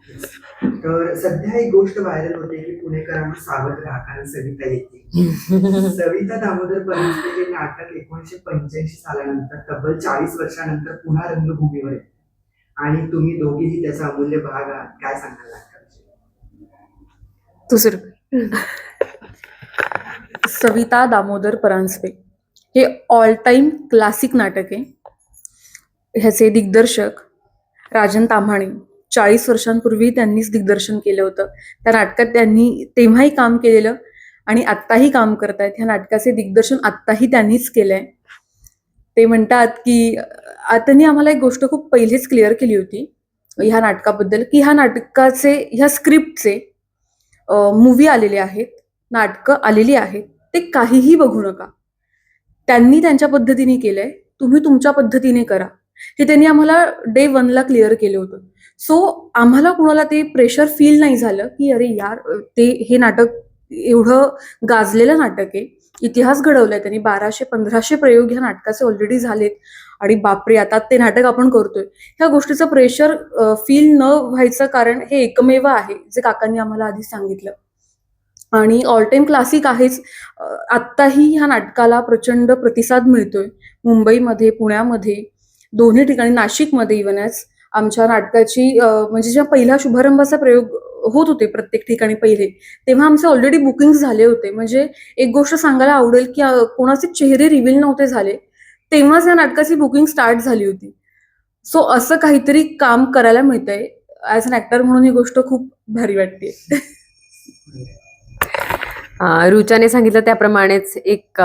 तर सध्या एक गोष्ट व्हायरल होते की पुणेकरांना सावध राहा कारण सविता येते. सविता दामोदर परांजपे हे नाटक 1985 सालानंतर तब्बल 40 वर्षानंतर पुन्हा रंगभूमीवर येते आणि तुम्ही दोघेही त्याचा अमूल्य भाग आहात. काय सांगाल नाटकाविषयी? तू सुरू. सविता दामोदर परांजपे हे ऑल टाइम क्लासिक नाटक आहे. ह्याचे दिग्दर्शक राजन ताम्हाणे 40 वर्षांपूर्वी त्यांनीच दिग्दर्शन केलं होतं. त्या नाटकात त्यांनी तेव्हाही काम केलेलं आणि आत्ताही काम करतायत. ह्या नाटकाचे दिग्दर्शन आत्ताही त्यांनीच केलंय. ते म्हणतात की त्यांनी आम्हाला एक गोष्ट खूप पहिलेच क्लिअर केली होती ह्या नाटकाबद्दल की ह्या स्क्रिप्टचे मूवी आलेले आहेत, नाटकं आलेली आहेत, ते काहीही बघू नका. त्यांनी त्यांच्या पद्धतीने केलंय, तुम्ही तुमच्या पद्धतीने करा. हे त्यांनी आम्हाला डे 1ला क्लिअर केलं होतं. सो आम्हाला कुणाला ते प्रेशर फील नाही झालं की अरे यार हे नाटक एवढं गाजलेलं नाटक आहे, इतिहास घडवलाय त्यांनी. 1200-1500 प्रयोग ह्या नाटकाचे ऑलरेडी झालेत आणि बापरे आता ते नाटक आपण करतोय. ह्या गोष्टीचं प्रेशर फील न व्हायचं कारण हे एकमेव आहे जे काकांनी आम्हाला आधी सांगितलं. आणि ऑल टाइम क्लासिक आहेच. आत्ताही ह्या नाटकाला प्रचंड प्रतिसाद मिळतोय. मुंबईमध्ये, पुण्यामध्ये, दोन्ही ठिकाणी, नाशिकमध्ये इव्हन आमच्या नाटकाची म्हणजे जेव्हा पहिला शुभारंभाचा प्रयोग होत होते प्रत्येक ठिकाणी पहिले, तेव्हा आमचे ऑलरेडी बुकिंग झाले होते. म्हणजे एक गोष्ट सांगायला आवडेल की कोणाचे चेहरे रिव्हील नव्हते झाले तेव्हाच या नाटकाची बुकिंग स्टार्ट झाली होती. सो असं काहीतरी काम करायला मिळतंय. ऍज अन ऍक्टर म्हणून ही गोष्ट खूप भारी वाटते. रुचाने सांगितलं त्याप्रमाणेच एक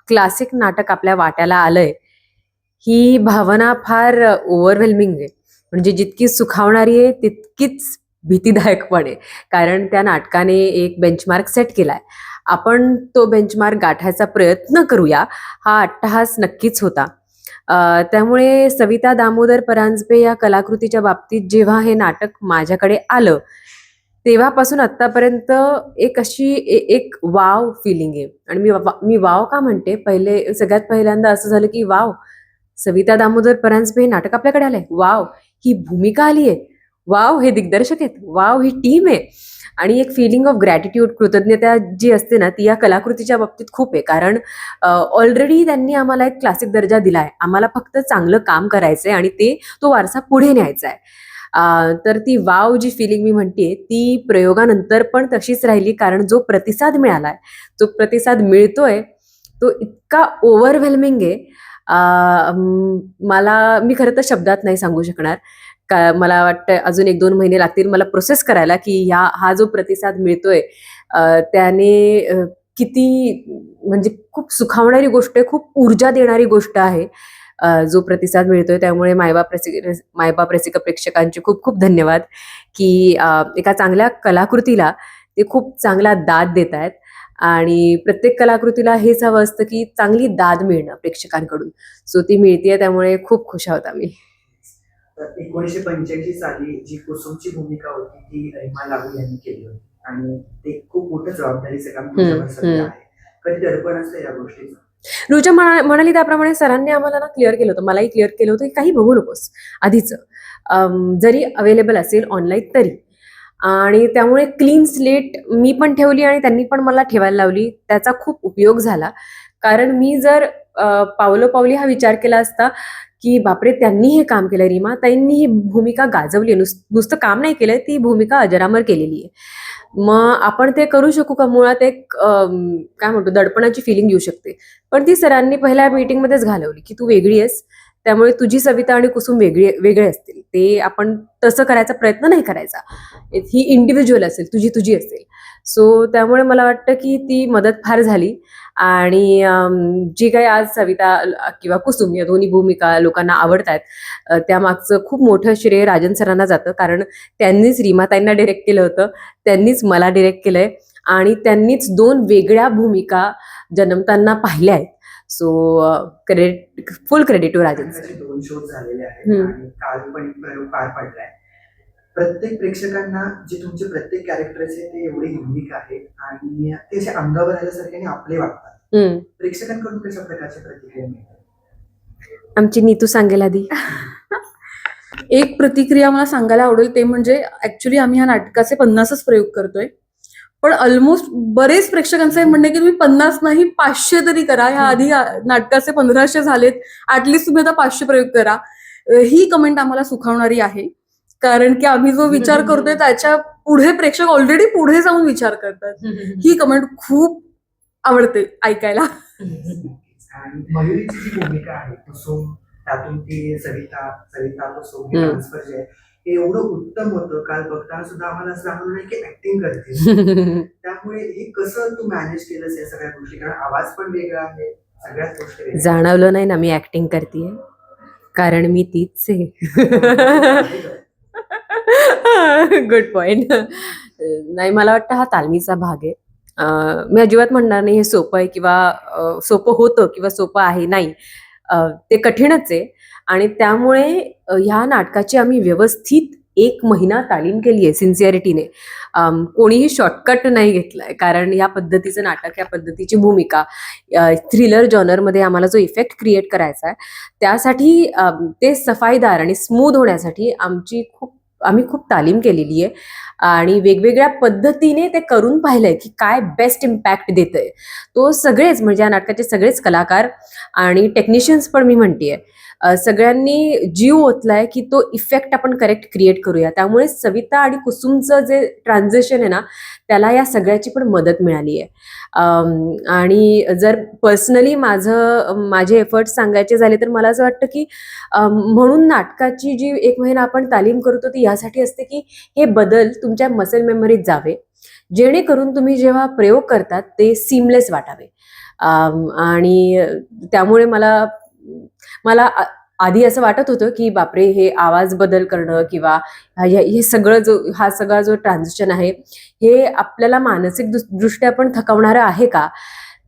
क्लासिक नाटक आपल्या वाट्याला आलंय. ही भावना फार ओव्हरवेल्मिंग आहे. म्हणजे जितकी सुखावणारी आहे तितकीच भीतीदायक पण आहे. कारण त्या नाटकाने एक बेंचमार्क सेट केलाय. आपण तो बेंचमार्क गाठायचा प्रयत्न करूया हा अट्टहास नक्कीच होता. त्यामुळे सविता दामोदर परांजपे या कलाकृतीच्या बाबतीत जेव्हा हे नाटक माझ्याकडे आलं तेव्हापासून आतापर्यंत एक अशी एक वाव फिलिंग आहे. आणि मी वाव का म्हणते, सगळ्यात पहिल्यांदा असं झालं की वाव, सविता दामोदर परांजपे हे नाटक आपल्याकडे आलंय, वाव ही भूमिका आली आहे, वाव हे दिग्दर्शक आहेत, वाव ही टीम आहे. आणि एक फिलिंग ऑफ ग्रॅटिट्यूड, कृतज्ञता जी असते ना ती या कलाकृतीच्या बाबतीत खूप आहे. कारण ऑलरेडी त्यांनी आम्हाला एक क्लासिक दर्जा दिलाय. आम्हाला फक्त चांगलं काम करायचंय आणि तो वारसा पुढे न्यायचा आहे. तर ती वाव जी फिलिंग मी म्हणतेय ती प्रयोगानंतर पण तशीच राहिली. कारण जो प्रतिसाद मिळालाय, जो प्रतिसाद मिळतोय तो इतका ओव्हरवेल्मिंग आहे. मी खरं तर शब्दात नाही सांगू शकणार. मला वाटतं अजून 1-2 महिने लागतील मला प्रोसेस करायला की हा जो प्रतिसाद मिळतोय त्याने किती म्हणजे खूप सुखावणारी गोष्ट आहे, खूप ऊर्जा देणारी गोष्ट आहे जो प्रतिसाद मिळतोय. त्यामुळे मायबाप रसिक प्रेक्षकांचे खूप खूप धन्यवाद की एका चांगल्या कलाकृतीला ते खूप चांगला दाद देत आहेत. आणि प्रत्येक कलाकृतीला हेच हवं असतं की चांगली दाद मिळणं प्रेक्षकांकडून. सो ती मिळतेय, त्यामुळे खूप खुश आहोत आम्ही. 1985 साली जी कुसुमची भूमिका होती ती रीमा लागू यांनी केली होती आणि ते खूप मोठं जबाबदारीचं काम तुमच्यावर सध्या आहे. कधी दडपण असतं या गोष्टीचं? रुचा म्हणाली त्याप्रमाणे सरांनी आम्हाला ना क्लिअर केलं होतं, मलाही क्लिअर केलं होतं की काही बघू नकोस आधीच, जरी अवेलेबल असेल ऑनलाईन तरी. आणि त्यामुळे क्लीन स्लेट मी पण ठेवली आणि त्यांनी पण मला ठेवायला लावली. त्याचा खूप उपयोग झाला. कारण मी जर पावलोपावली हा विचार केला असता की बापरे त्यांनी हे काम केलं, रीमा ताईंनी ही भूमिका गाजवली, नुसतं काम नाही केलंय, ती भूमिका अजरामर केलेली आहे, मग आपण ते करू शकू का? मुळात एक काय म्हणतो दडपणाची फिलिंग येऊ शकते. पण ती सरांनी पहिल्या मीटिंगमध्येच घालवली की तू वेगळी आहेस, त्यामुळे तुझी सविता आणि कुसुम वेगळे असतील. ते आपण तसं करायचा प्रयत्न नाही करायचा. ही इंडिव्हिज्युअल असेल, तुझी असेल. सो त्यामुळे मला वाटतं की ती मदत फार झाली. आणि जी काही आज सविता किंवा कुसुम या दोन्ही भूमिका लोकांना आवडतात त्यामागचं खूप मोठं श्रेय राजन सरांना जातं. कारण त्यांनीच रीमाताईंना डिरेक्ट केलं होतं, त्यांनीच मला डिरेक्ट केलंय आणि त्यांनीच 2 वेगळ्या भूमिका जन्मताना पाहिल्या आहेत. So full credit to Rajan sir. 2 shows झालेले आहेत आणि काल पण एक प्रयोग पार पडलाय. प्रत्येक प्रेक्षकांना जे तुमचे प्रत्येक कॅरेक्टर्स आहेत ते एवढे युनिक आहेत आणि ते असे अंगावर आल्यासारखे आणि आपले वाटतात. प्रेक्षकांकडून कशा प्रकारच्या प्रतिक्रिया मिळतात? आमची नीतू सांगेल आधी. एक प्रतिक्रिया मला सांगायला आवडेल ते म्हणजे ऍक्च्युली आम्ही ह्या नाटकाचे 50च प्रयोग करतोय. पण ऑलमोस्ट बरेच प्रेक्षकांचं हे म्हणणं आहे की तुम्ही 50 नाही 500 तरी करा. ह्या आधी नाटकाचे 1500 झालेत. ऍटलिस्ट तुम्ही आता 500 प्रयोग करा. ही कमेंट आम्हाला सुखावणारी आहे. कारण की आम्ही जो विचार करतोय त्याच्या पुढे प्रेक्षक ऑलरेडी पुढे जाऊन विचार करतात. ही कमेंट खूप आवडते ऐकायला. आणि मयुरीची जी भूमिका आहे कुसुम, त्यातून ती सविता कुसुम ट्रान्सफर जे आहे हे एवढं उत्तम होतं. काल बघताना सुद्धा आम्हाला असं जाणवलं नाही की ऍक्टिंग करते. त्यामुळे हे कसं तू मॅनेज केलंस या सगळ्या गोष्टी, कारण आवाज पण वेगळा आहे, सगळ्याच गोष्टी वेगळ्या जाणवलं नाही ना मी ऍक्टिंग करतेय, कारण मी तीच आहे. आहेत. Good point. नाही, मला वाटतं हा तालमीचा भाग आहे. मी अजिबात म्हणणार नाही हे सोपं आहे किंवा सोपं होतं किंवा सोपं आहे, नाही. ते कठीणच आहे आणि त्यामुळे ह्या नाटकाची आम्ही व्यवस्थित 1 महिना तालीम केली आहे सिन्सिअरिटीने. कोणीही शॉर्टकट नाही घेतलाय, कारण या पद्धतीचं नाटक, या पद्धतीची भूमिका, थ्रिलर जॉनरमध्ये आम्हाला जो इफेक्ट क्रिएट करायचा आहे त्यासाठी ते सफाईदार आणि स्मूथ होण्यासाठी आम्ही खूप तालीम केलेली आहे आणि वेगवेगळ्या पद्धतीने ते करून पाहिलंय की काय बेस्ट इम्पॅक्ट देतंय. तो सगळेच म्हणजे या नाटकाचे सगळेच कलाकार आणि टेक्निशियन्स पण मी म्हणतेय, सगळ्यांनी जीव ओतलाय की तो इफेक्ट आपण करेक्ट क्रिएट करूया. त्यामुळे सविता आणि कुसुमचं जे ट्रान्झिशन आहे ना, त्याला या सगळ्याची पण मदत मिळाली आहे. आणि जर पर्सनली माझे एफर्ट्स सांगायचे झाले तर मला असं वाटतं की म्हणून नाटकाची जी 1 महिना आपण तालीम करतो ती यासाठी असते की हे बदल तुमच्या मसल मेमरीत जावे, जेणेकरून तुम्ही जेव्हा प्रयोग करतात ते सीमलेस वाटावे. आणि त्यामुळे मला आधी असं वाटत होतं की बापरे, हे आवाज बदल करणं किंवा हा सगळा जो ट्रान्झिशन आहे हे आपल्याला मानसिक दृष्ट्या पण थकवणारं आहे का,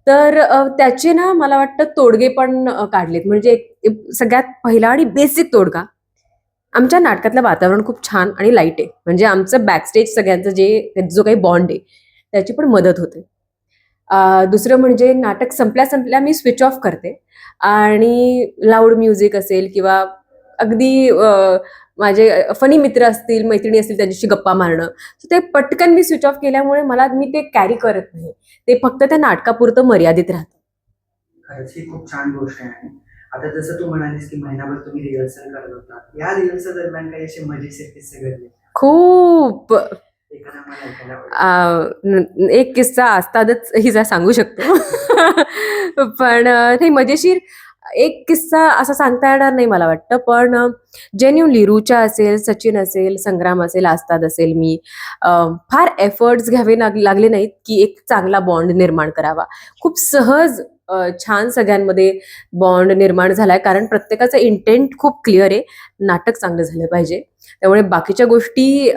तर त्याचे ना मला वाटतं तोडगे पण काढलेत. म्हणजे सगळ्यात पहिला आणि बेसिक तोडगा, आमच्या नाटकातलं वातावरण खूप छान आणि लाईट आहे. म्हणजे आमचं बॅकस्टेज सगळ्यांचं जो काही बॉन्ड आहे त्याची पण मदत होते. दुसरं म्हणजे नाटक संपल्या मी स्विच ऑफ करते आणि लाऊड म्युझिक असेल किंवा अगदी माझे फनी मित्र असतील, मैत्रिणी असतील, त्यांच्याशी गप्पा मारणं, ते पटकन मी स्विच ऑफ केल्यामुळे मी ते कॅरी करत नाही. ते फक्त त्या नाटकापुरतं मर्यादित राहतं. खरंच ही खूप छान गोष्ट आहे. आता जसं तू म्हणालीस की महिनाभर तुम्ही रिहर्सल करत होता, या रिहर्सल दरम्यान काही असे मजेशीर किस्से घडले? खूप. एखादा मला ऐकायला आवडेल. एक किस्सा असतातच हिचा सांगू शकतो. पण नाही, मजेशीर एक किस्सा असा सांगता येणार नाही मला वाटतं. पण जेन्युनली रुचा असेल, सचिन असेल, संग्राम असेल, आस्ताद असेल, मी फार एफर्ट्स घ्यावे लागले नाहीत की एक चांगला बॉन्ड निर्माण करावा. खूप सहज छान सगळ्यांमध्ये बॉन्ड निर्माण झालाय, कारण प्रत्येकाचा इंटेंट खूप क्लिअर आहे, नाटक चांगलं झालं पाहिजे. त्यामुळे बाकीच्या गोष्टी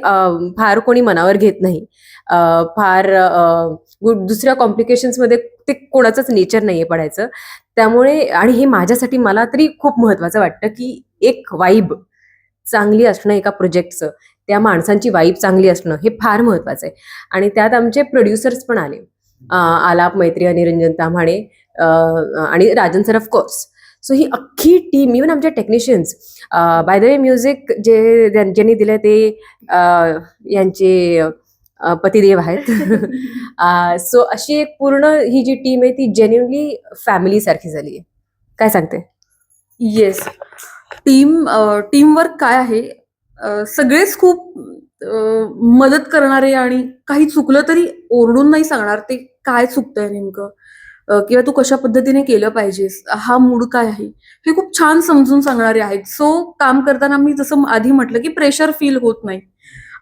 फार कोणी मनावर घेत नाही. फार दुसऱ्या कॉम्प्लिकेशन्समध्ये ते कोणाचंच नेचर नाहीये पडायचं. त्यामुळे आणि हे माझ्यासाठी मला तरी खूप महत्वाचं वाटतं की एक वाईब चांगली असणं एका प्रोजेक्टचं, त्या माणसांची वाईब चांगली असणं हे फार महत्वाचं आहे. आणि त्यात आमचे प्रोड्युसर्स पण आले, आलाप मैत्री, निरंजन ताम्हाणे आणि राजन सर ऑफकोर्स. सो ही अख्खी टीम, इव्हन आमचे technicians, by the way music ज्यांनी दिलं ते यांचे पतिदेव आहेत. सो अशी एक पूर्ण ही जी टीम आहे ती जेन्युनली फॅमिली सारखी झाली आहे. काय सांगते? येस, टीमवर्क काय आहे, सगळेच खूप मदत करणारे आणि काही चुकलं तरी ओरडून नाही सांगणार ते काय चुकतंय नेमकं, किंवा तू कशा पद्धतीने केलं पाहिजेस, हा मूड काय आहे, हे खूप छान समजून सांगणारे आहेत. सो काम करताना मी जसं आधी म्हटलं की प्रेशर फील होत नाही.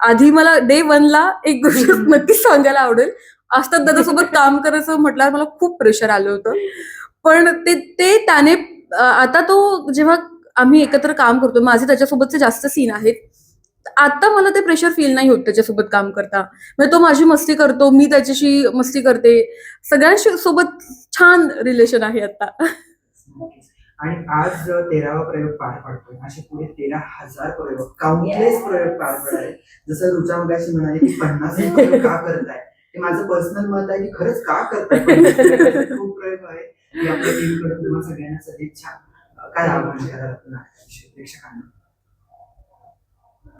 आधी मला डे 1ला एक गोष्ट नक्कीच सांगायला आवडेल, आस्ताद दादासोबत काम करायचं म्हटल्यावर मला खूप प्रेशर आलं होतं. पण ते त्याने आता तो जेव्हा आम्ही एकत्र काम करतो, माझे त्याच्यासोबतचे जास्त सीन आहेत, आता मला ते प्रेशर फील नाही होत त्याच्यासोबत काम करता. म्हणजे तो माझी मस्ती करतो, मी त्याच्याशी मस्ती करते, सगळ्यांशी सोबत छान रिलेशन आहे आता. आणि आज 13वा प्रयोग पार पडतोय, असे पुढे 13,000 प्रयोग, काउंटलेस प्रयोग पार पडले. जसं रुचा मगाशी म्हणाली की 50 प्रयोग का करताय, हे माझं पर्सनल मत आहे की खरंच का करताय. खूप प्रयोग आहे की आपल्या टीमकडून तुम्हाला सगळ्यांना सदिच्छा. काय आव्हान कराल प्रेक्षकांना?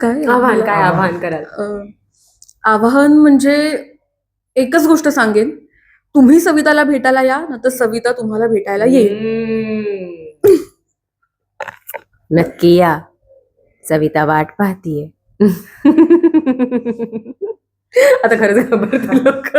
काय आव्हान काय आव्हान कराल? आवाहन म्हणजे एकच गोष्ट सांगेन, तुम्ही सविताला भेटायला या ना तर सविता तुम्हाला भेटायला येईल. नक्की या, सविता वाट पाहतीये. आता खरंच घाबरतील लोक.